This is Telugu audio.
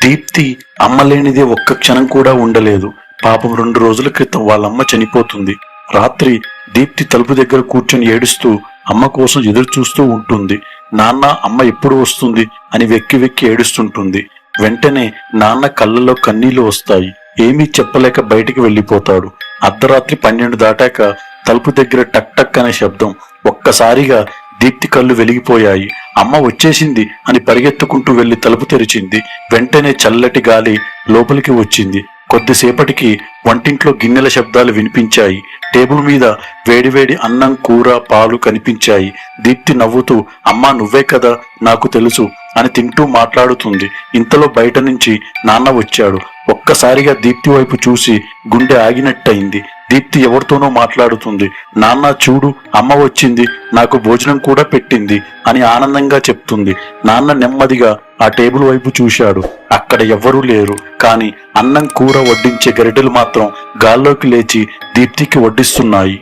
దీప్తి అమ్మ లేనిదే ఒక్క క్షణం కూడా ఉండలేదు. పాపం 2 రోజుల క్రితం వాళ్ళమ్మ చనిపోతుంది. రాత్రి దీప్తి తలుపు దగ్గర కూర్చొని ఏడుస్తూ అమ్మ కోసం ఎదురు చూస్తూ ఉంటుంది. నాన్న అమ్మ ఎప్పుడు వస్తుంది అని వెక్కి వెక్కి ఏడుస్తుంటుంది. వెంటనే నాన్న కళ్ళల్లో కన్నీళ్లు వస్తాయి. ఏమీ చెప్పలేక బయటికి వెళ్లిపోతాడు. అర్ధరాత్రి 12 దాటాక తలుపు దగ్గర టక్ టక్ అనే శబ్దం. ఒక్కసారిగా దీప్తి కళ్ళు వెలిగిపోయాయి. అమ్మ వచ్చేసింది అని పరిగెత్తుకుంటూ వెళ్లి తలుపు తెరిచింది. వెంటనే చల్లటి గాలి లోపలికి వచ్చింది. కొద్దిసేపటికి వంటింట్లో గిన్నెల శబ్దాలు వినిపించాయి. టేబుల్ మీద వేడివేడి అన్నం, కూర, పాలు కనిపించాయి. దీప్తి నవ్వుతూ, అమ్మా నువ్వే కదా, నాకు తెలుసు అని తింటూ మాట్లాడుతుంది. ఇంతలో బయట నుంచి నాన్న వచ్చాడు. ఒక్కసారిగా దీప్తి వైపు చూసి గుండె ఆగినట్టయింది. దీప్తి ఎవరితోనో మాట్లాడుతుంది. నాన్న చూడు, అమ్మ వచ్చింది, నాకు భోజనం కూడా పెట్టింది అని ఆనందంగా చెప్తుంది. నాన్న నెమ్మదిగా ఆ టేబుల్ వైపు చూశాడు. అక్కడ ఎవ్వరూ లేరు. కానీ అన్నం, కూర వడ్డించే గరిటెలు మాత్రం గాల్లోకి లేచి దీప్తికి వడ్డిస్తున్నాయి.